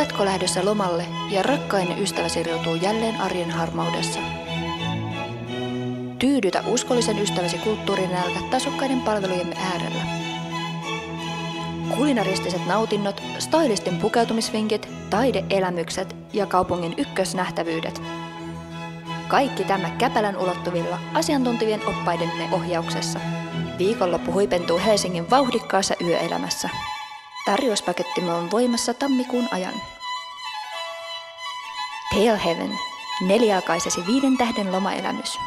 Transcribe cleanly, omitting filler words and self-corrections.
Oletko lähdössä lomalle ja rakkainen ystäväsi riutuu jälleen arjen harmaudessa? Tyydytä uskollisen ystäväsi kulttuurinälkä tasokkaiden palvelujemme äärellä. Kulinaristiset nautinnot, stylistin pukeutumisvinkit, taideelämykset ja kaupungin ykkösnähtävyydet. Kaikki tämä Käpälän ulottuvilla asiantuntevien oppaidemme ohjauksessa. Viikonloppu huipentuu Helsingin vauhdikkaassa yöelämässä. Tarjouspakettimme on voimassa tammikuun ajan. Tailhaven, 4-aikaisesi 5 tähden lomaelämys.